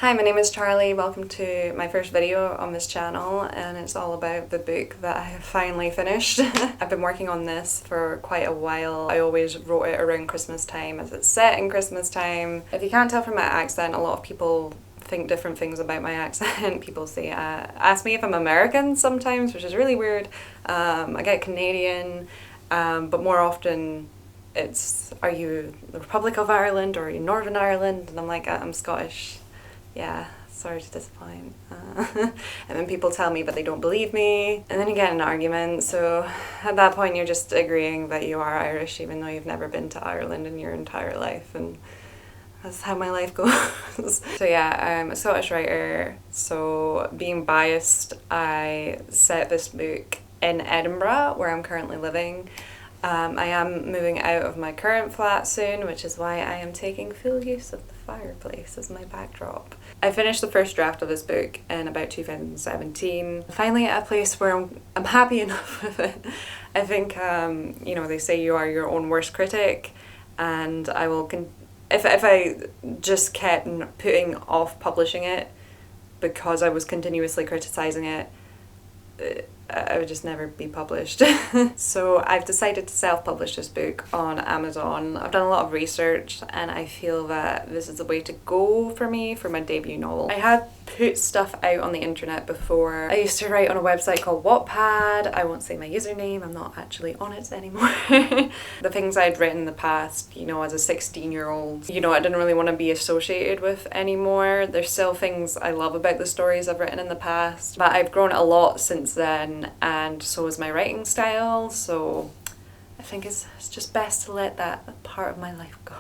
Hi, my name is Charlie. Welcome to my first video on this channel, and it's all about the book that I have finally finished. I've been working on this for quite a while. I always wrote it around Christmas time as it's set in Christmas time. If you can't tell from my accent, a lot of people think different things about my accent. People say, ask me if I'm American sometimes, which is really weird. I get Canadian, but more often it's, are you the Republic of Ireland or are you Northern Ireland? And I'm like, I'm Scottish. Yeah, sorry to disappoint. And then people tell me but they don't believe me, and then you get in an argument, so at that point you're just agreeing that you are Irish even though you've never been to Ireland in your entire life, and that's how my life goes. So yeah, I'm a Scottish writer, so being biased, I set this book in Edinburgh where I'm currently living. I am moving out of my current flat soon, which is why I am taking full use of the fireplace as my backdrop. I finished the first draft of this book in about 2017. Finally at a place where I'm happy enough with it. I think, you know, they say you are your own worst critic, and I will, if I just kept putting off publishing it because I was continuously criticising it, I would just never be published. So I've decided to self-publish this book on Amazon. I've done a lot of research and I feel that this is the way to go for me for my debut novel. I had put stuff out on the internet before. I used to write on a website called Wattpad. I won't say my username, I'm not actually on it anymore. The things I'd written in the past, you know, as a 16-year-old, you know, I didn't really want to be associated with anymore. There's still things I love about the stories I've written in the past, but I've grown a lot since then, and so is my writing style, so I think it's just best to let that part of my life go.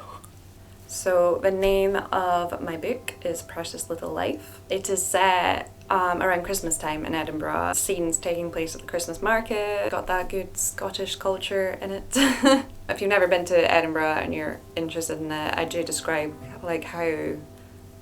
So the name of my book is Precious Little Life. It is set around Christmas time in Edinburgh. Scenes taking place at the Christmas market. Got that good Scottish culture in it. If you've never been to Edinburgh and you're interested in it, I do describe like how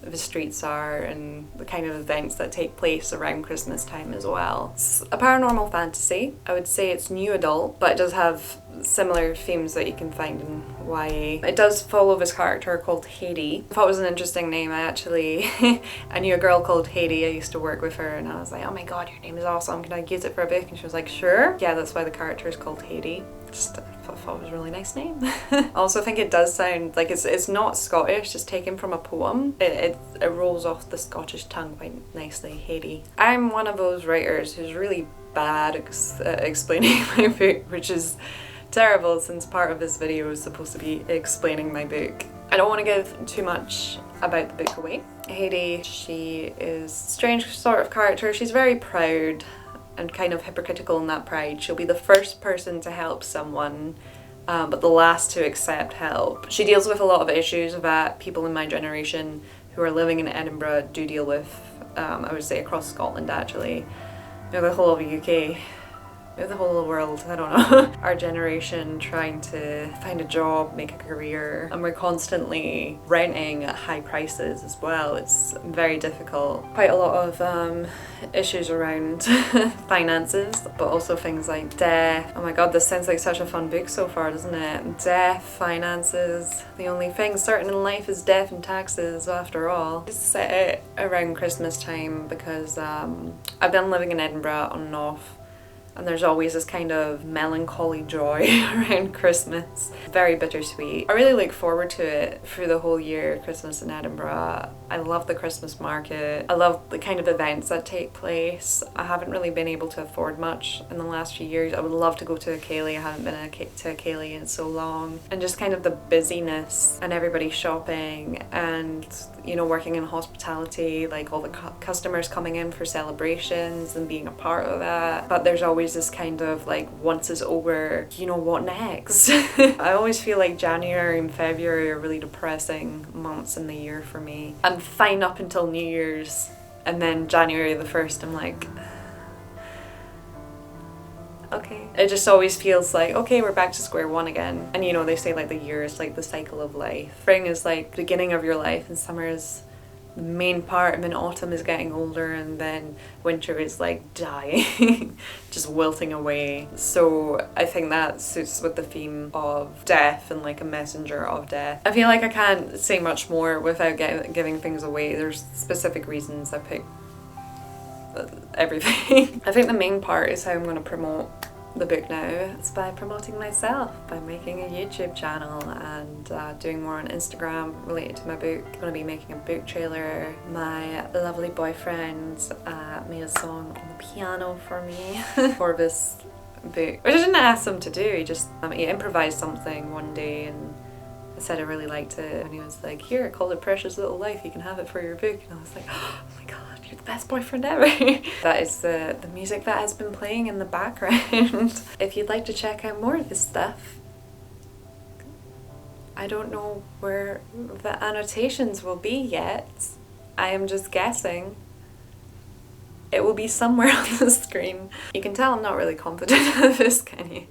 the streets are and the kind of events that take place around Christmas time as well. It's a paranormal fantasy. I would say it's new adult, but it does have similar themes that you can find in YA. It does follow this character called Haidee. I thought it was an interesting name. I knew a girl called Haidee. I used to work with her and I was like, oh my god, your name is awesome, can I use it for a book? And she was like, sure. Yeah, that's why the character is called Haidee. Just I thought it was a really nice name. I also think it does sound like it's not Scottish, it's taken from a poem. It rolls off the Scottish tongue quite nicely, Haidee. I'm one of those writers who's really bad at explaining my book, which is terrible since part of this video is supposed to be explaining my book. I don't want to give too much about the book away. Haidee, she is a strange sort of character. She's very proud and kind of hypocritical in that pride. She'll be the first person to help someone, but the last to accept help. She deals with a lot of issues that people in my generation who are living in Edinburgh do deal with, I would say across Scotland actually, you know, the whole of the UK, the whole of the world, I don't know. Our generation trying to find a job, make a career, and we're constantly renting at high prices as well. It's very difficult. Quite a lot of issues around finances, but also things like death. Oh my god, this sounds like such a fun book so far, doesn't it? Death, finances. The only thing certain in life is death and taxes after all. I just set it around Christmas time because I've been living in Edinburgh on and off, and there's always this kind of melancholy joy around Christmas. Very bittersweet. I really look forward to it through the whole year, Christmas in Edinburgh. I love the Christmas market. I love the kind of events that take place. I haven't really been able to afford much in the last few years. I would love to go to a ceilidh. I haven't been to a ceilidh in so long. And just kind of the busyness and everybody shopping and, you know, working in hospitality, like all the customers coming in for celebrations and being a part of that. But there's always this kind of like, once it's over, you know, what next? I always feel like January and February are really depressing months in the year for me. I'm fine up until New Year's, and then January the 1st I'm like, okay. It just always feels like, okay, we're back to square one again. And you know, they say like the year is like the cycle of life. Spring is like the beginning of your life and summer is the main part of autumn is getting older, and then winter is like dying, just wilting away. So I think that suits with the theme of death and like a messenger of death. I feel like I can't say much more without giving things away. There's specific reasons I picked everything. I think the main part is how I'm going to promote the book now. It's by promoting myself, by making a YouTube channel and doing more on Instagram related to my book. I'm going to be making a book trailer. My lovely boyfriend made a song on the piano for me for this book, which I didn't ask him to do. He just he improvised something one day and I said I really liked it, and he was like, here, call it Precious Little Life, you can have it for your book. And I was like, oh my god, you're the best boyfriend ever. That is the music that has been playing in the background. If you'd like to check out more of this stuff, I don't know where the annotations will be yet. I am just guessing. It will be somewhere on the screen. You can tell I'm not really confident at this, can you?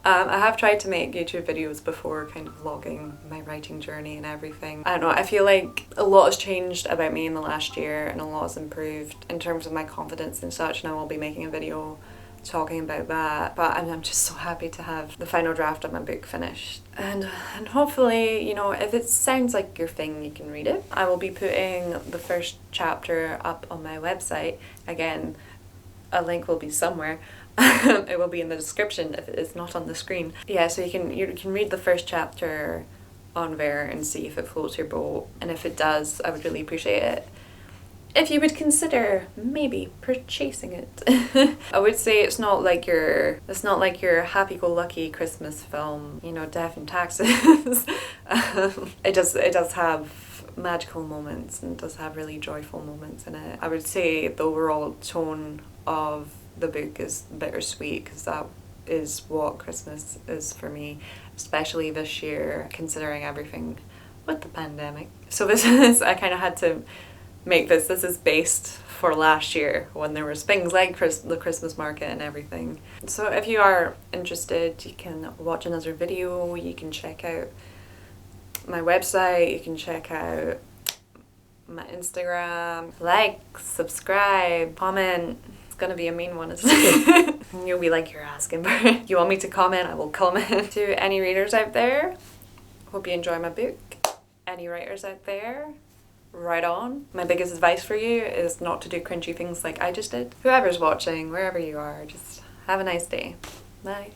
I have tried to make YouTube videos before, kind of vlogging my writing journey and everything. I don't know, I feel like a lot has changed about me in the last year and a lot has improved in terms of my confidence and such, and I will be making a video talking about that. But I'm just so happy to have the final draft of my book finished. And hopefully, you know, if it sounds like your thing, you can read it. I will be putting the first chapter up on my website. Again, a link will be somewhere. It will be in the description if it is not on the screen. Yeah, so you can read the first chapter on there and see if it floats your boat, and if it does, I would really appreciate it if you would consider maybe purchasing it. I would say it's not like your happy-go-lucky Christmas film, you know, death and taxes. It does have magical moments and does have really joyful moments in it. I would say the overall tone of the book is bittersweet, because that is what Christmas is for me, especially this year, considering everything with the pandemic. So this is, I kind of had to make this is based for last year when there was things like the Christmas market and everything. So if you are interested, you can watch another video, you can check out my website, you can check out my Instagram, like, subscribe, comment. Gonna be a mean one, isn't it? You'll be like, you're asking for it. You want me to comment? I will comment. To any readers out there, hope you enjoy my book. Any writers out there, write on. My biggest advice for you is not to do cringy things like I just did. Whoever's watching, wherever you are, just have a nice day. Bye.